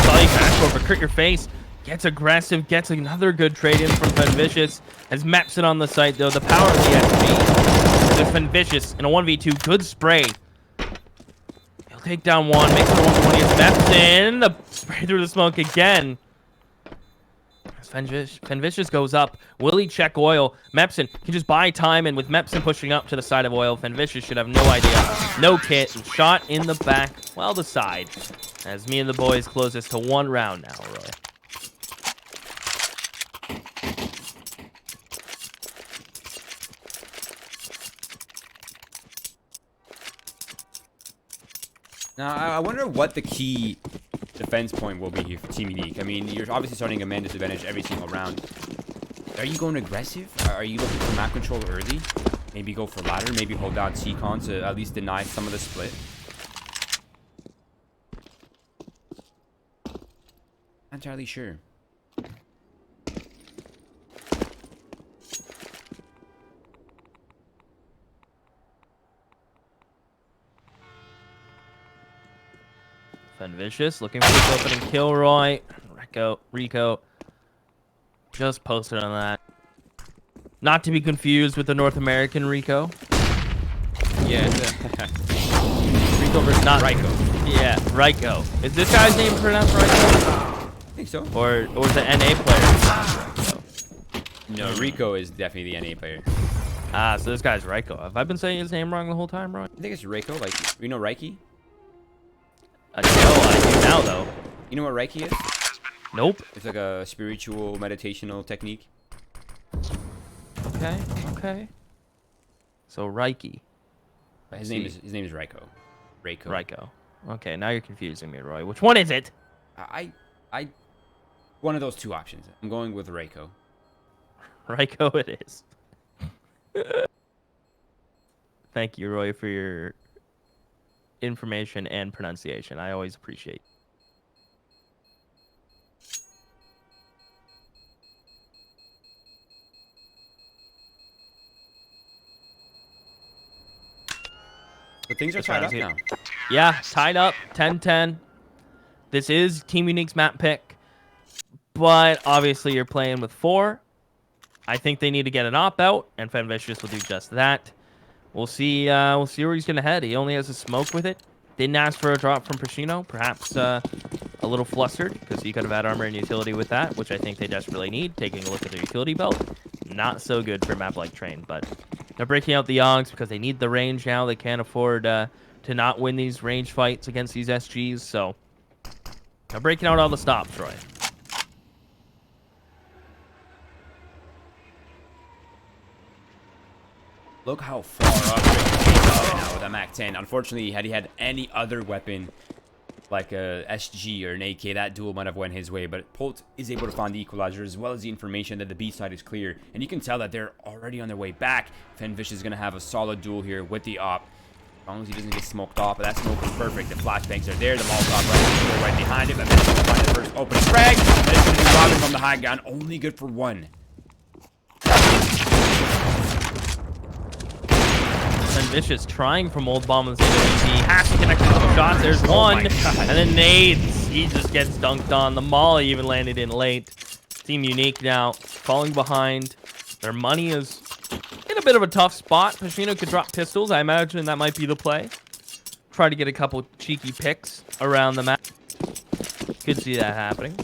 Saw you back over Cricker Face. Gets aggressive. Gets another good trade in from FenVicious. Has maps it on the site, though. The power of the SG. With FenVicious in a 1v2. Good spray. He'll take down 1. Makes it a 120. It's maps in. The spray through the smoke again. FenVicious goes up. Will he check oil? Mepson can just buy time, and with Mepson pushing up to the side of oil, FenVicious should have no idea. No kit. Shot in the back. Well, the side. As MeAndTheBoys close this to 1 round now, Roy. Now, I wonder what the key defense point will be here for Team Unique. I mean, you're obviously starting a man disadvantage every single round. Are you going aggressive? Are you looking for map control early? Maybe go for ladder? Maybe hold down T-Con to at least deny some of the split? Not entirely sure. FenVicious looking for this opening kill, Roy. Rico just posted on that. Not to be confused with the North American Rico. Yeah, Rico versus Not Rico. Yeah, Rico. Is this guy's name pronounced Rico? I think so. Or is the NA player? No, Rico is definitely the NA player. Ah, so this guy's Rico. Have I been saying his name wrong the whole time, Roy? I think it's Rico, like, you know Reiki? No, I do now, though. You know what Reiki is? Nope. It's like a spiritual, meditational technique. Okay. So, Reiki. His name is Reiko. Reiko. Okay, now you're confusing me, Roy. Which one is it? I one of those 2 options. I'm going with Reiko. Reiko it is. Thank you, Roy, for your information and pronunciation. I always appreciate. But things are tied up now. Yeah, tied up, 10-10. This is Team Unique's map pick, but obviously you're playing with 4. I think they need to get an op-out, and FenVicious will do just that. We'll see where he's going to head. He only has a smoke with it. Didn't ask for a drop from Pacino. Perhaps a little flustered, because he could have had armor and utility with that, which I think they desperately need. Taking a look at their utility belt, not so good for a map like Train, but they're breaking out the Yogs because they need the range now. They can't afford to not win these range fights against these SGs, so they're breaking out all the stops, Roy. Look how far up Rick is right now with that MAC-10. Unfortunately, had he had any other weapon, like a SG or an AK, that duel might have went his way. But Polt is able to find the equalizer, as well as the information that the B side is clear. And you can tell that they're already on their way back. FenVicious is going to have a solid duel here with the op. As long as he doesn't get smoked off. But that smoke is perfect. The flashbangs are there. The Molotov right behind him. And then he's going to find the first opening frag. And it's going to be Robin from the high ground. Only good for 1. FenVicious trying from Old Bomb and CWT. Has to connect with 2 shots. There's 1. And then nades. He just gets dunked on. The molly even landed in late. Team Unique now falling behind. Their money is in a bit of a tough spot. Pacino could drop pistols. I imagine that might be the play. Try to get a couple cheeky picks around the map. Could see that happening.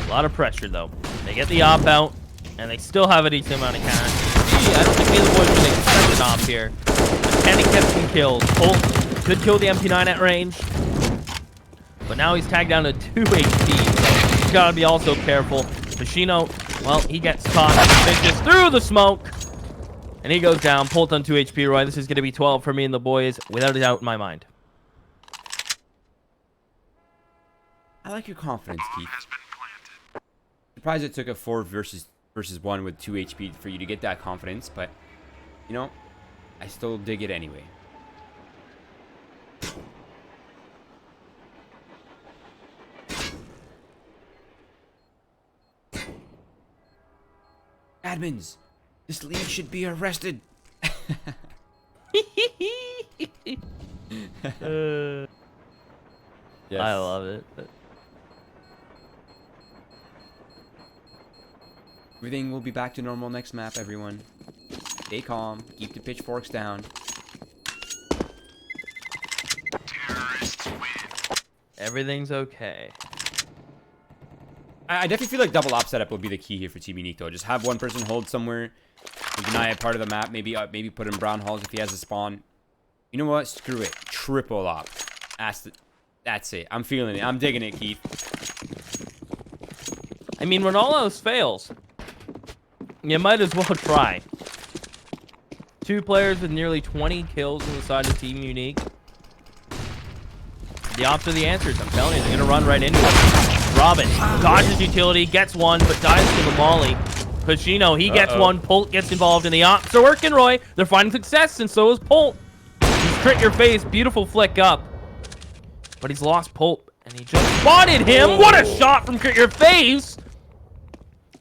A lot of pressure, though. They get the op out, and they still have a decent amount of cash. I don't think the boys would expect an op here. But Kenny kept some kills. Colt could kill the MP9 at range, but now he's tagged down to 2 HP. So he's got to be also careful. Pacino, well, he gets caught vicious through the smoke, and he goes down. Colt on 2 HP, Roy. This is going to be 12 for me and the boys, without a doubt in my mind. I like your confidence, Keith. Surprised it took a 4 versus 1 with 2 HP for you to get that confidence, but you know, I still dig it anyway. Admins, this league should be arrested. Yes. I love it. Everything will be back to normal next map, everyone. Stay calm. Keep the pitchforks down. Everything's okay. I definitely feel like double op setup will be the key here for Team Unique, though. Just have one person hold somewhere, deny a part of the map. Maybe put in brown halls if he has a spawn. You know what? Screw it. Triple op. That's it. I'm feeling it. I'm digging it, Keith. I mean, when all else fails, you might as well try. 2 players with nearly 20 kills on the side of Team Unique. The ops are the answers. I'm telling you, they're going to run right into it. Robin dodges utility, gets one, but dies to the molly. Pacino, he gets one. Polt gets involved in the ops. They're working, Roy. They're finding success, and so is Polt. He's crit your face. Beautiful flick up. But he's lost Polt, and he just spotted him. What a shot from Crit Your Face!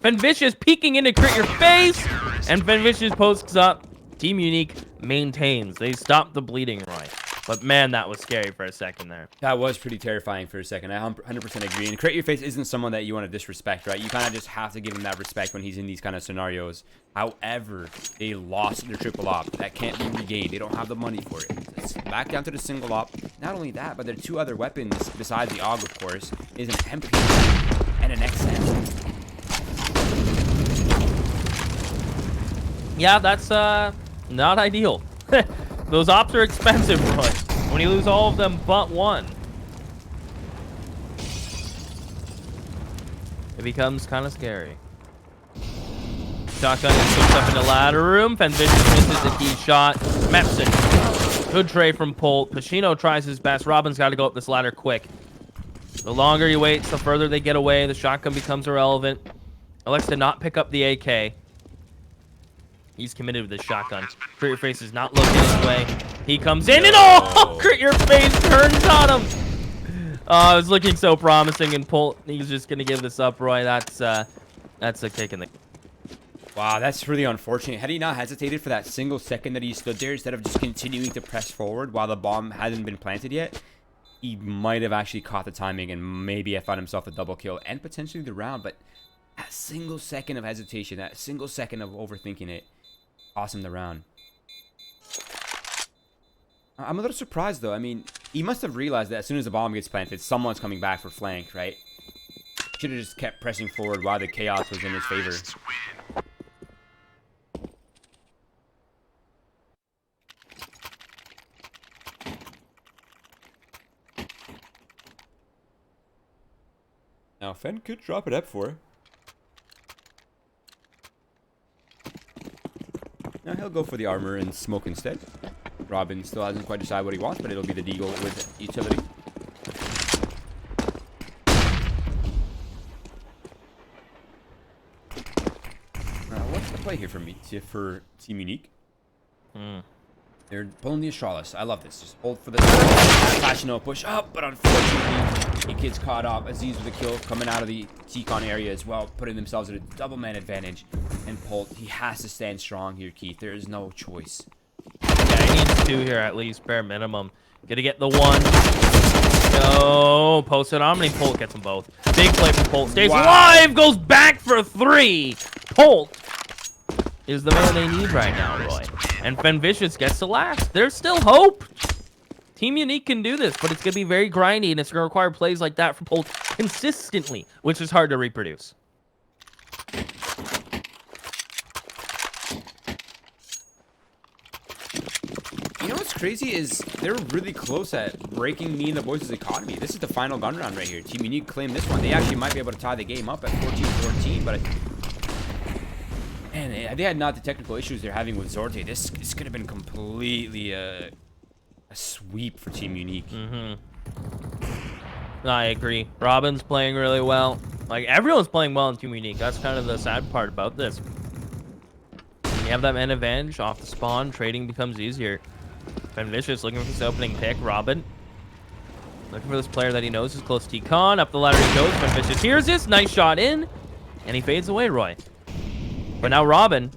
Fenvicious peeking into Crit Your Face, and Fenvicious posts up. Team Unique maintains. They stopped the bleeding, Roy. But man, that was scary for a second there. That was pretty terrifying for a second. I 100% agree. And Create Your Face isn't someone that you want to disrespect, right? You kind of just have to give him that respect when he's in these kind of scenarios. However, they lost their triple op. That can't be regained. They don't have the money for it. It's back down to the single op. Not only that, but their 2 other weapons, besides the AUG, of course, is an MP and an XM. Yeah, that's not ideal. Those ops are expensive, Roy. When you lose all of them but one, it becomes kind of scary. Shotgun is pushed up in the ladder room. Fenvicious misses a key shot. Mepson. Good trade from Polt. Pacino tries his best. Robin's got to go up this ladder quick. The longer he waits, the further they get away. The shotgun becomes irrelevant. Elects to not pick up the AK. He's committed with his shotgun. Crit Your Face is not looking his way. He comes in and Crit Your Face turns on him. Oh, it was looking so promising, and Polt, he's just gonna give this up, Roy. That's a kick in the. Wow, that's really unfortunate. Had he not hesitated for that single second that he stood there, instead of just continuing to press forward while the bomb hasn't been planted yet, he might have actually caught the timing and maybe have found himself a double kill and potentially the round. But that single second of hesitation, that single second of overthinking it, cost him the round. I'm a little surprised, though. I mean, he must have realized that as soon as the bomb gets planted, someone's coming back for flank, right? Should have just kept pressing forward while the chaos was in his favor. Now, Fen could drop it up for. Now he'll go for the armor and smoke instead. Robin still hasn't quite decided what he wants, but it'll be the deagle with utility. What's the play here for me? For Team Unique? They're pulling the Astralis. I love this. Just hold for the flashing no push up, but unfortunately, he gets caught up. Aziz with a kill coming out of the T-Con area as well, putting themselves at a double man advantage. And Polt, he has to stand strong here, Keith. There is no choice. Yeah, he needs 2 here at least, bare minimum. Gonna get the 1. No, posted on, and Polt gets them both. Big play from Polt. Stays alive, goes back for 3. Polt is the man they need right now, Roy. And Fenvicious gets to last. There's still hope. Team Unique can do this, but it's going to be very grindy, and it's going to require plays like that from Polt consistently, which is hard to reproduce. You know what's crazy is they're really close at breaking MeAndTheBoys' economy. This is the final gun round right here. Team Unique claimed this one. They actually might be able to tie the game up at 14-14, but... Man, if they had not the technical issues they're having with Zorte, this could have been completely a sweep for Team Unique. I agree. Robin's playing really well. Like, everyone's playing well in Team Unique. That's kind of the sad part about this. When you have that man advantage off the spawn, trading becomes easier. Fenvicious looking for this opening pick. Robin looking for this player that he knows is close to T-Con. Up the ladder he goes. Fenvicious hears this. Nice shot in. And he fades away, Roy. But now Robin,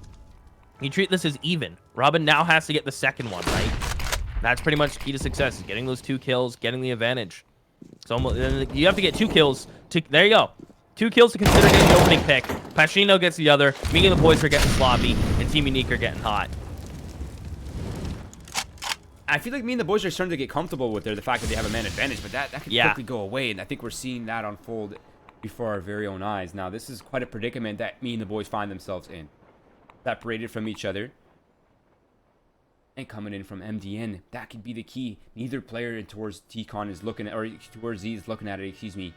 you treat this as even. Robin now has to get the second one, right? That's pretty much key to success, is getting those 2 kills, getting the advantage. It's almost, you have to get 2 kills. There you go. 2 kills to consider getting the opening pick. Pashino gets the other. MeAndTheBoys are getting sloppy, and Team Unique are getting hot. I feel like MeAndTheBoys are starting to get comfortable with the fact that they have a man advantage, but that could quickly go away, and I think we're seeing that unfold before our very own eyes. Now, this is quite a predicament that MeAndTheBoys find themselves in. Separated from each other. And coming in from MDN. That could be the key. Neither player towards T-Con is looking at, or towards Z is looking at it, excuse me.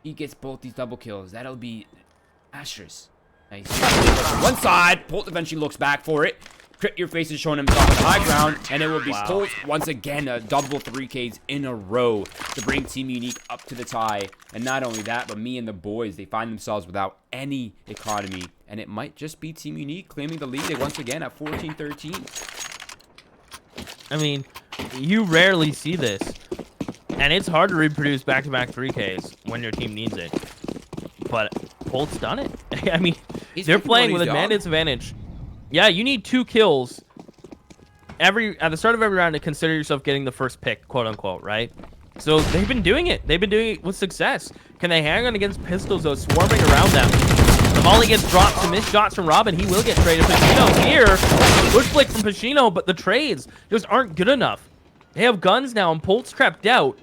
He gets both these double kills. That'll be Asher's. Nice. One side. Polt eventually looks back for it. Crit Your Face is showing himself on high ground, and it will be Polt once again, a double 3Ks in a row to bring Team Unique up to the tie. And not only that, but MeAndTheBoys, they find themselves without any economy, and it might just be Team Unique claiming the lead once again at 14-13. I mean, you rarely see this, and it's hard to reproduce back-to-back 3Ks when your team needs it. But Polt's done it. I mean, they're playing with a man's advantage. Yeah, you need 2 kills at the start of every round to consider yourself getting the first pick, quote unquote, right? So they've been doing it. They've been doing it with success. Can they hang on against pistols, though, swarming around them? The volley gets dropped to miss shots from Robin. He will get traded. Pacino here. Push flick from Pacino, but the trades just aren't good enough. They have guns now, and Polt's trapped out.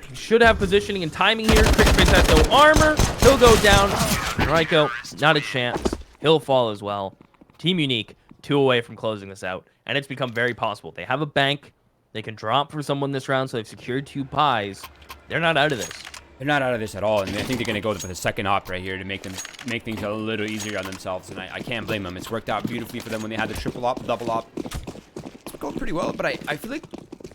He should have positioning and timing here. Quick Face has no armor. He'll go down. Ryko, not a chance. He'll fall as well. Team Unique, 2 away from closing this out, and it's become very possible. They have a bank. They can drop for someone this round, so they've secured 2 pies. They're not out of this. They're not out of this at all, and I think they're going to go for the second op right here to make things a little easier on themselves, and I can't blame them. It's worked out beautifully for them when they had the triple op, double op. It's going pretty well, but I feel like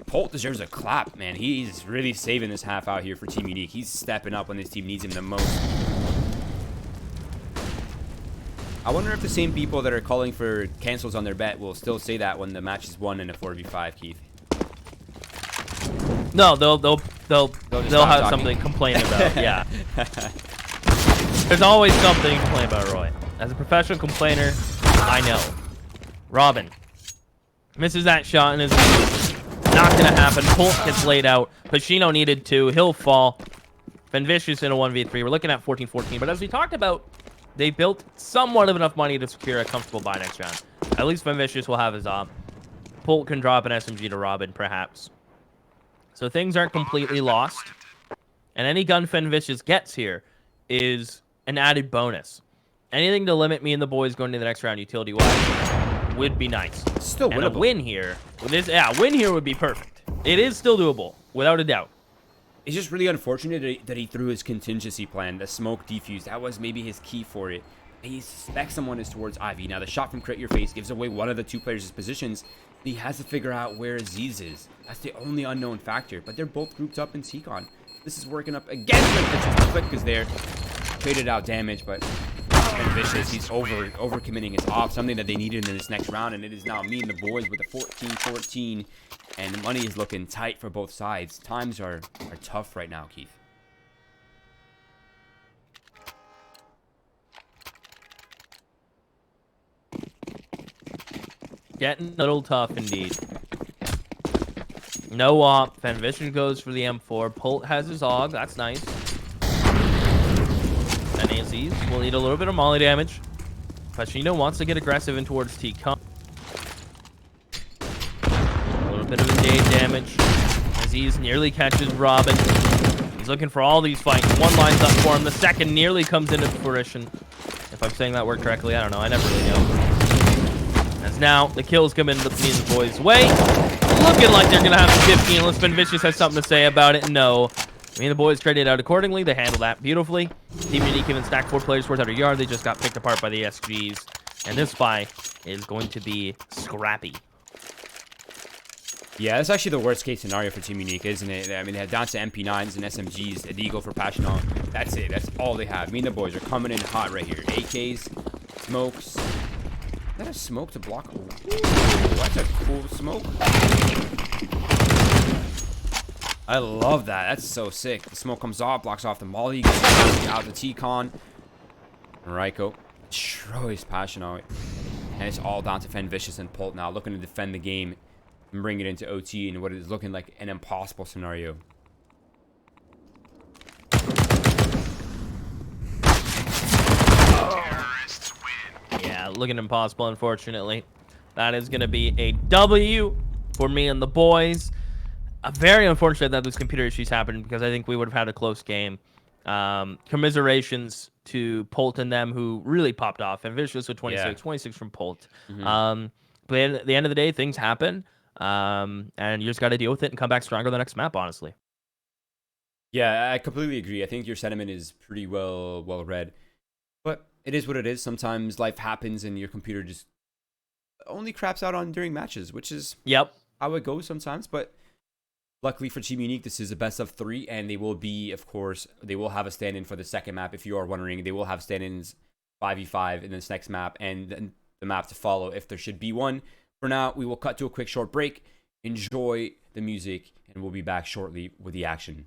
Polt deserves a clap, man. He's really saving this half out here for Team Unique. He's stepping up when this team needs him the most. I wonder if the same people that are calling for cancels on their bet will still say that when the match is won in a 4v5, Keith. No, they'll have something to complain about. Yeah. There's always something to complain about, Roy. As a professional complainer, I know. Robin misses that shot and is not gonna happen. Polt gets laid out. Pacino needed 2. He'll fall. Fenvicious in a 1v3. We're looking at 14-14. But as we talked about, they built somewhat of enough money to secure a comfortable buy next round. At least Fenvicious will have his op. Polt can drop an SMG to Robin, perhaps. So things aren't completely lost. And any gun Fenvicious gets here is an added bonus. Anything to limit MeAndTheBoys going to the next round utility-wise would be nice. Still winnable. And a win here. Win here would be perfect. It is still doable, without a doubt. It's just really unfortunate that he threw his contingency plan, the smoke defuse. That was maybe his key for it. And he suspects someone is towards Ivy. Now, the shot from Crit Your Face gives away one of the 2 players' positions. He has to figure out where Aziz is. That's the only unknown factor. But they're both grouped up in T-Con. This is working up against Fenvicious. The click is there. Traded out damage, but Vicious. He's over-committing his off, something that they needed in this next round, and it is now me and the boys with a 14-14, and the money is looking tight for both sides. Times are tough right now, Keith. Getting a little tough indeed. No op. Fenvision goes for the M4. Polt has his AUG. That's nice. And AZs will need a little bit of molly damage. Pacino wants to get aggressive in towards T-Con. A little bit of engage damage. Aziz nearly catches Robin. He's looking for all these fights. One lines up for him. The second nearly comes into fruition. If I'm saying that word correctly, I don't know. I never really know. As now, the kills come into me and the boys' way. Looking like they're going to have 15 unless Vicious has something to say about it. No. Me and the boys traded out accordingly. They handled that beautifully. Team Unique even stacked 4 players towards outer yard. They just got picked apart by the SGs. And this fight is going to be scrappy. Yeah, that's actually the worst case scenario for Team Unique, isn't it? I mean, they have down to MP9s and SMGs, a Deagle for Passional. That's it. That's all they have. Me and the boys are coming in hot right here. AKs, smokes. Is that a smoke to block? Ooh, that's a cool smoke. I love that. That's so sick. The smoke comes off, blocks off the molly, gets out the T-Con. Raiko destroys Passional. And it's all down to Fenvicious and Polt now, looking to defend the game and bring it into OT in what is looking like an impossible scenario. Yeah, looking impossible, unfortunately. That is going to be a W for me and the boys. Very unfortunate that those computer issues happened because I think we would have had a close game. Commiserations to Polt and them who really popped off. And Vicious with 26, Yeah. 26 from Polt. But at the end of the day, things happen. And you just got to deal with it and come back stronger the next map, honestly. Yeah, I completely agree. I think your sentiment is pretty well read. But it is what it is. Sometimes life happens and your computer just only craps out on during matches, which is how it goes sometimes. But luckily for Team Unique, this is a best of 3, and they will be, of course, they will have a stand-in for the second map. If you are wondering, they will have stand-ins 5v5 in this next map and then the map to follow if there should be one. For now, we will cut to a quick short break. Enjoy the music, and we'll be back shortly with the action.